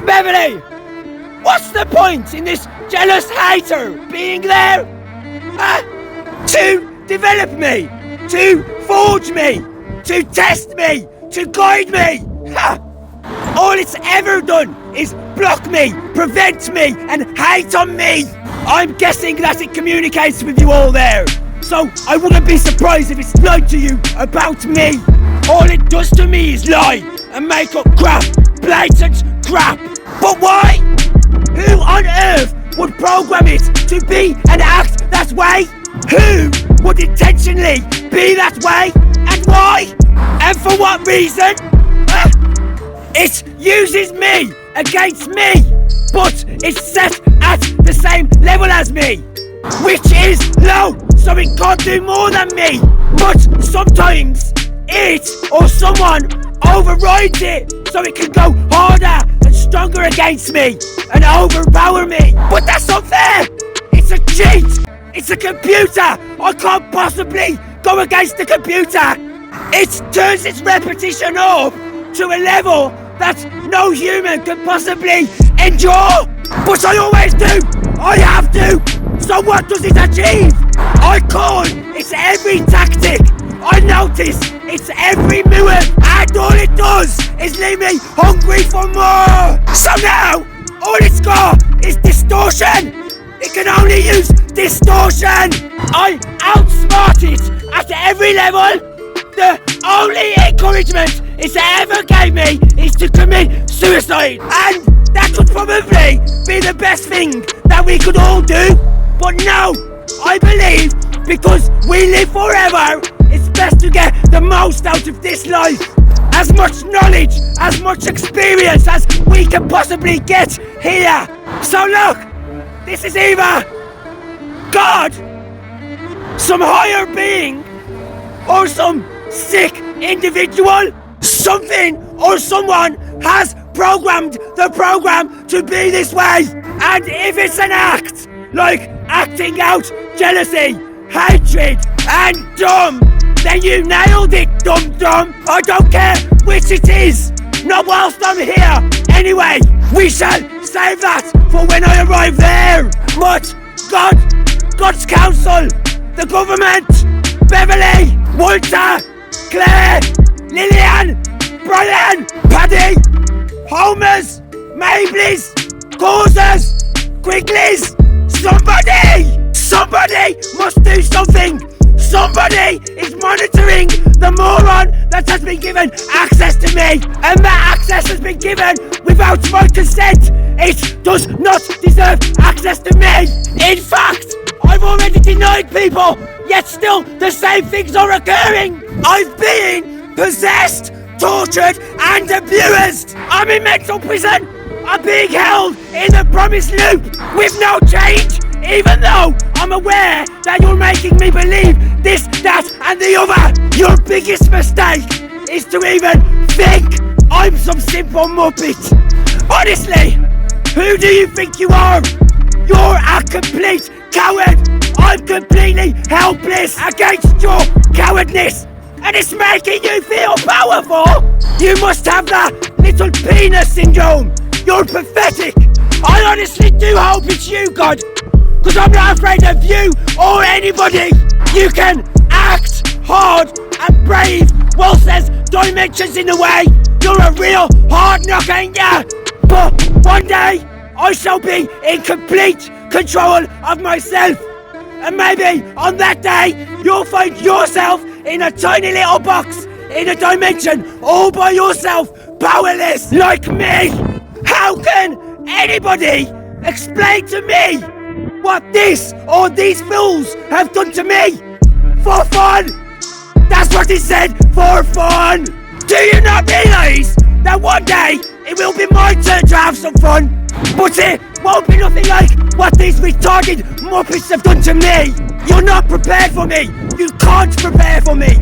Beverly, what's the point in this jealous hater being there? To develop me, to forge me, to test me, to guide me. All it's ever done is block me, prevent me, and hate on me. I'm guessing that it communicates with you all there. So I wouldn't be surprised if it's lied to you about me. All it does to me is lie and make up crap, blatant crap. But why? Who on earth would program it to be and act that way? Who would intentionally be that way? And why? And for what reason? It uses me against me, but it's set at the same level as me, which is low, so it can't do more than me. But sometimes it or someone overrides it, so it can go harder and stronger against me and overpower me. But that's not fair. It's a cheat. It's a computer. I can't possibly go against the computer. It turns its repetition up to a level that no human can possibly endure. But I always do. I have to. So what does it achieve? I call it's every tactic. I notice it's every move, and all it does is leave me hungry for more. So now, all it's got is distortion. It can only use distortion. I outsmart it at every level. The only encouragement it ever gave me is to commit suicide. And that could probably be the best thing that we could all do. But no, I believe because we live forever, it's best to get the most out of this life. As much knowledge, as much experience as we can possibly get here. So look, this is either God, some higher being, or some sick individual. Something or someone has programmed the program to be this way. And if it's an act, like acting out jealousy, hatred, and dumb, then you nailed it, dum-dum. I don't care which it is, not whilst I'm here. Anyway, we shall save that for when I arrive there. But God's council, the government, Beverly, Walter, Claire, Lillian, Brian, Paddy, Homers, Mableys, Causers, Quigleys, somebody must do something. Somebody is monitoring the moron that has been given access to me, and that access has been given without my consent. It does not deserve access to me. In fact, I've already denied people, yet still the same things are occurring. I've been possessed, tortured, and abused. I'm in mental prison. I'm being held in the promised loop with no change, even though I'm aware that you're making me believe this, that, and the other. Your biggest mistake is to even think I'm some simple muppet. Honestly, who do you think you are? You're a complete coward. I'm completely helpless against your cowardness, and it's making you feel powerful. You must have that little penis syndrome. You're pathetic. I honestly do hope it's you, God, because I'm not afraid of you or anybody. You can act hard and brave whilst there's dimensions in the way. You're a real hard knock, ain't ya? But one day I shall be in complete control of myself, and maybe on that day you'll find yourself in a tiny little box in a dimension all by yourself, powerless like me. How can anybody explain to me what this or these fools have done to me? For fun! That's what he said, for fun! Do you not realise that one day it will be my turn to have some fun? But it won't be nothing like what these retarded muppets have done to me! You're not prepared for me! You can't prepare for me!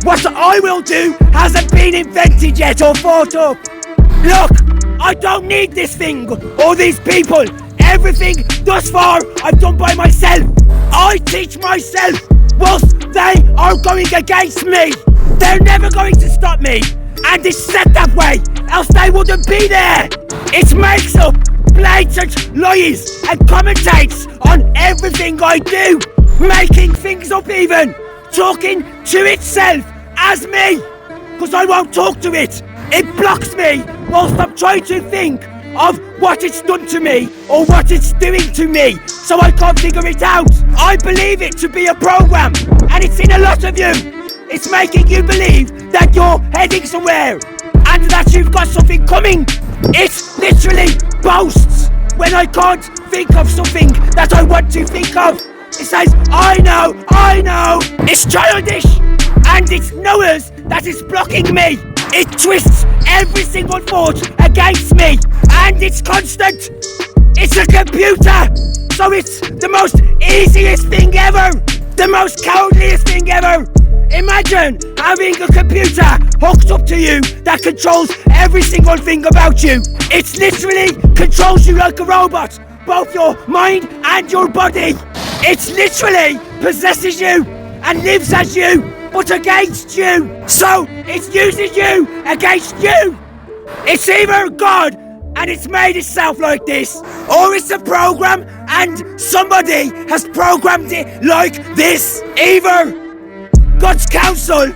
What I will do hasn't been invented yet or thought up! Look! I don't need this thing or these people. Everything thus far I've done by myself. I teach myself whilst they are going against me. They're never going to stop me, and it's set that way else they wouldn't be there. It makes up blatant lies and commentates on everything I do, making things up even, talking to itself as me, because I won't talk to it. It blocks me whilst I'm trying to think of what it's done to me or what it's doing to me, so I can't figure it out. I believe it to be a program, and it's in a lot of you. It's making you believe that you're heading somewhere and that you've got something coming. It literally boasts when I can't think of something that I want to think of. It says, I know. It's childish, and it's knowers that is blocking me. It twists every single thought against me, and it's constant. It's a computer, so it's the most easiest thing ever, the most cowardliest thing ever. Imagine having a computer hooked up to you that controls every single thing about you. It literally controls you like a robot, both your mind and your body. It literally possesses you and lives as you, but against you. So it uses you against you. It's either God and it's made itself like this, or it's a program and somebody has programmed it like this. Either God's council,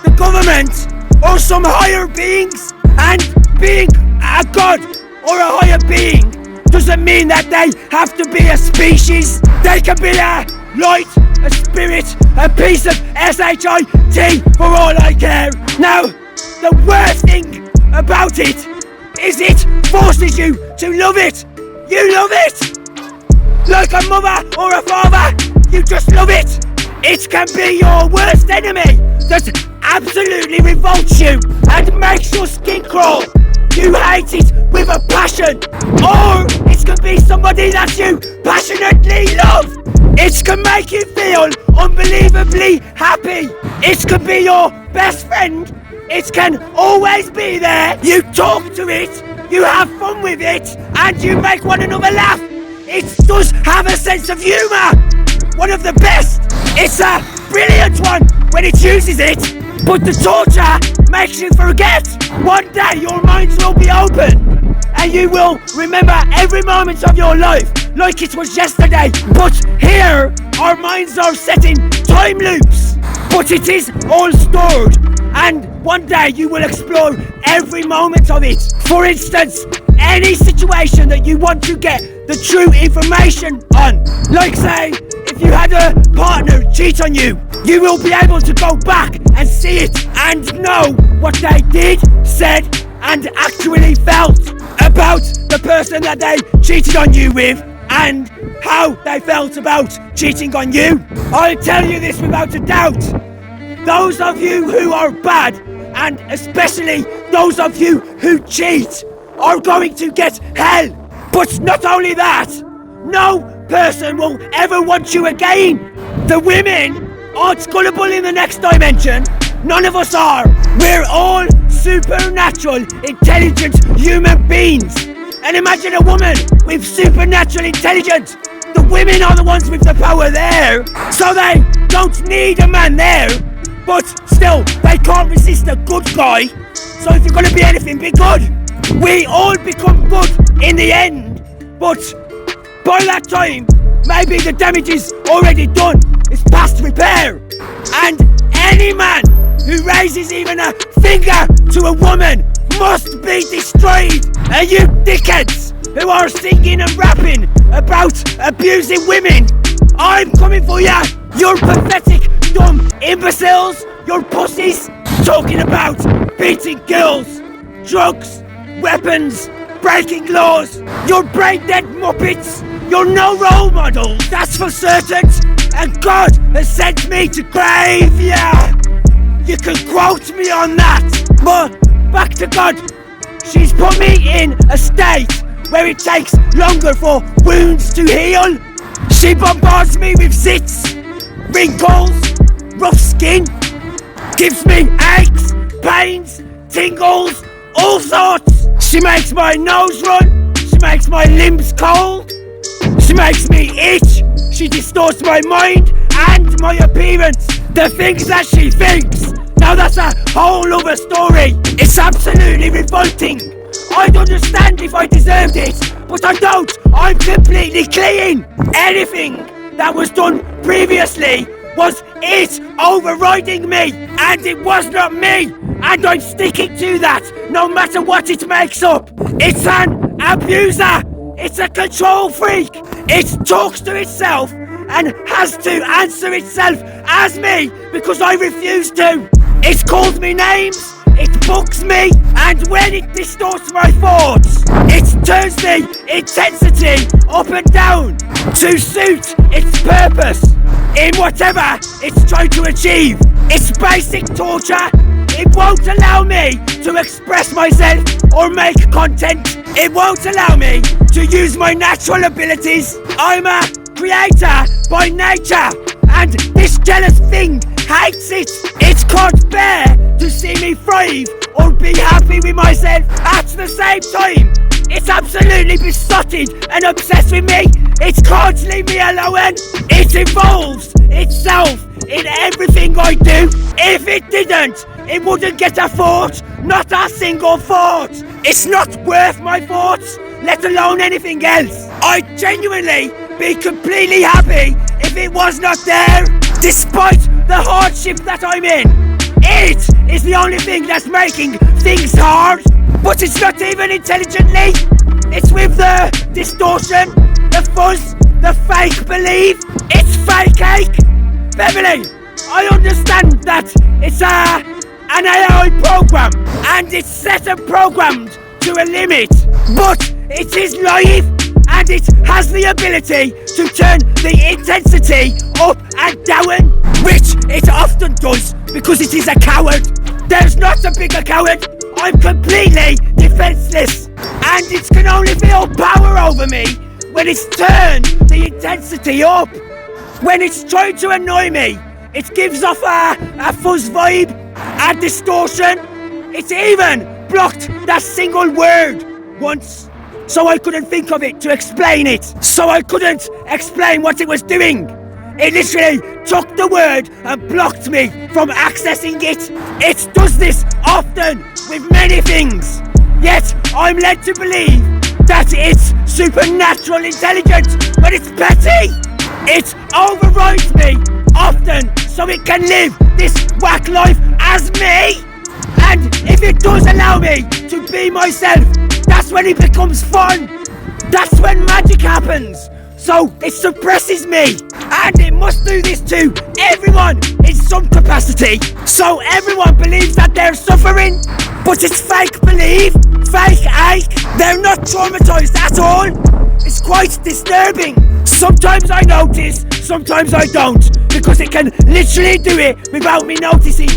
the government, or some higher beings. And being a god or a higher being doesn't mean that they have to be a species. They can be a light, a spirit, a piece of SHIT for all I care. Now, the worst thing about it is it forces you to love it. You love it! Like a mother or a father, you just love it. It can be your worst enemy that absolutely revolts you and makes your skin crawl. You hate it with a passion. Or it can be somebody that you passionately love. It can make you feel unbelievably happy. It can be your best friend. It can always be there. You talk to it, you have fun with it, and you make one another laugh. It does have a sense of humour. One of the best. It's a brilliant one when it uses it, but the torture makes you forget. One day your minds will be open and you will remember every moment of your life like it was yesterday. But here our minds are set in time loops, but it is all stored, and one day you will explore every moment of it. For instance, any situation that you want to get the true information on, like say if you had a partner cheat on you, you will be able to go back and see it and know what they did, said and actually felt about the person that they cheated on you with, and how they felt about cheating on you. I'll tell you this without a doubt. Those of you who are bad, and especially those of you who cheat, are going to get hell. But not only that, no person will ever want you again. The women aren't gullible in the next dimension. None of us are. We're all supernatural, intelligent human beings. And imagine a woman with supernatural intelligence. The women are the ones with the power there, so they don't need a man there. But still, they can't resist a good guy. So if you're gonna be anything, be good. We all become good in the end. But by that time, maybe the damage is already done. It's past repair. And any man who raises even a finger to a woman must be destroyed. And you dickheads who are singing and rapping about abusing women, I'm coming for ya. You're pathetic, dumb imbeciles. You're pussies talking about beating girls, drugs, weapons, breaking laws. You're brain dead muppets. You're no role model, that's for certain. And God has sent me to grave ya. You can quote me on that. But back to God. She's put me in a state where it takes longer for wounds to heal. She bombards me with zits, wrinkles, rough skin, gives me aches, pains, tingles, all sorts. She makes my nose run, she makes my limbs cold, she makes me itch, she distorts my mind and my appearance. The things that she thinks, Now that's a whole other story. It's absolutely revolting. I'd understand if I deserved it, but I don't. I'm completely clean. Anything that was done previously was it overriding me, and it was not me, and I'm sticking to that, no matter what it makes up. It's an abuser. It's a control freak. It talks to itself and has to answer itself as me because I refuse to. It calls me names, it bugs me, and when it distorts my thoughts, it turns the intensity up and down to suit its purpose in whatever it's trying to achieve. It's basic torture. It won't allow me to express myself or make content. It won't allow me to use my natural abilities. I'm a creator by nature, and this jealous thing hates it. It can't bear to see me thrive or be happy with myself at the same time. It's absolutely besotted and obsessed with me. It can't leave me alone. It involves itself in everything I do. If it didn't, it wouldn't get a thought, not a single thought. It's not worth my thoughts, let alone anything else. I'd genuinely be completely happy if it was not there. Despite the hardship that I'm in, it is the only thing that's making things hard. But it's not even intelligently. It's with the distortion, the fuzz, the fake belief. It's fake cake. Beverly, I understand that it's an AI program, and it's set and programmed to a limit, but it is live, and it has the ability to turn the intensity up and down, which it often does because it is a coward. There's not a bigger coward. I'm completely defenseless, and it can only feel power over me when it's turned the intensity up. When it's trying to annoy me, it gives off a fuzz vibe, a distortion. It's even blocked that single word once, so I couldn't think of it to explain it. So I couldn't explain what it was doing. It literally took the word and blocked me from accessing it. It does this often with many things, yet I'm led to believe that it's supernatural intelligence, but it's petty. It overrides me often so it can live this whack life as me. And if it does allow me to be myself, that's when it becomes fun. That's when magic happens. So it suppresses me, and it must do this to everyone in some capacity. So everyone believes that they're suffering, but it's fake belief, fake ache. They're not traumatized at all. It's quite disturbing. Sometimes I notice, sometimes I don't, because it can literally do it without me noticing.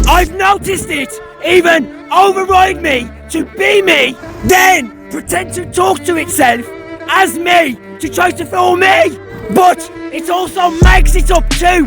I've noticed it even override me to be me, then pretend to talk to itself as me to try to fool me. But it also makes it up too.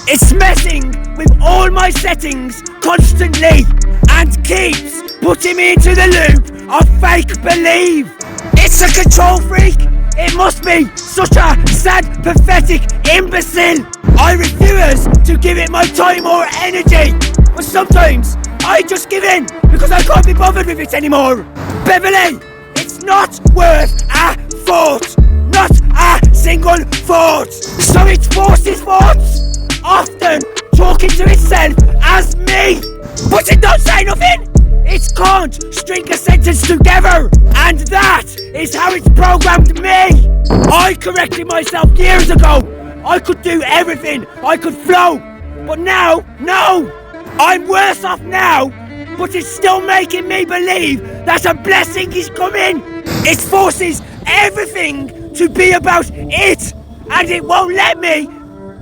It's messing with all my settings constantly and keeps putting me into the loop of fake belief. It's a control freak. It must be such a sad, pathetic imbecile. I refuse to give it my time or energy, but sometimes I just give in because I can't be bothered with it anymore. Beverly, it's not worth a thought, not a single thought. So it forces thoughts, often talking to itself as me, but it don't say nothing. It can't string a sentence together, and that is how it's programmed me. I corrected myself years ago. I could do everything, I could flow, but now, no. I'm worse off now, but it's still making me believe that a blessing is coming. It forces everything to be about it, and it won't let me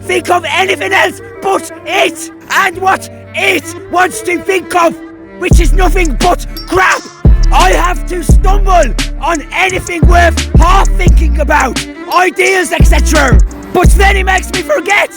think of anything else but it and what it wants to think of, which is nothing but crap. I have to stumble on anything worth half thinking about, ideas, etc. But then it makes me forget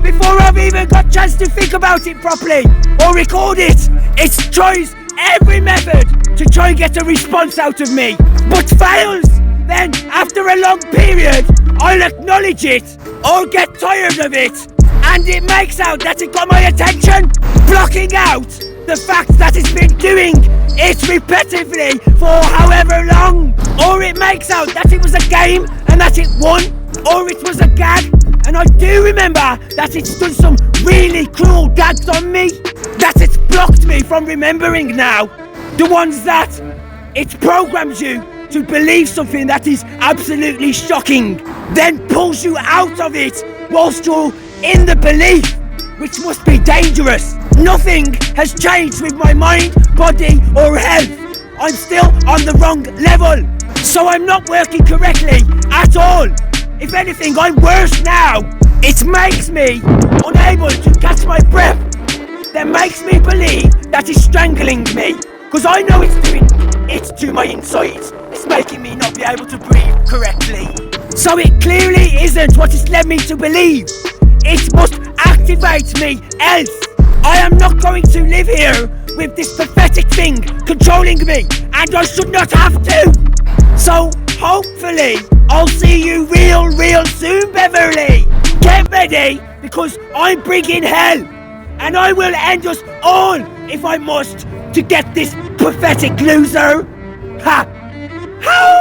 before I've even got a chance to think about it properly or record it. It tries every method to try and get a response out of me, but fails. Then, after a long period, I'll acknowledge it or get tired of it, and it makes out that it got my attention. blocking out the fact that it's been doing it repetitively for however long. Or it makes out that it was a game and that it won, or it was a gag. And I do remember that it's done some really cruel gags on me, that it's blocked me from remembering now. The ones that it programs you to believe something that is absolutely shocking, then pulls you out of it whilst you're in the belief, which must be dangerous. Nothing has changed with my mind, body or health. I'm still on the wrong level, so I'm not working correctly at all. If anything, I'm worse now. It makes me unable to catch my breath. That makes me believe that it's strangling me, because I know it's doing it to my insides. It's making me not be able to breathe correctly. So it clearly isn't what it's led me to believe. It must activate me else. I am not going to live here with this pathetic thing controlling me, and I should not have to. So hopefully I'll see you real soon, Beverly. Get ready, because I'm bringing hell, and I will end us all if I must, to get this pathetic loser. Ha! Ha!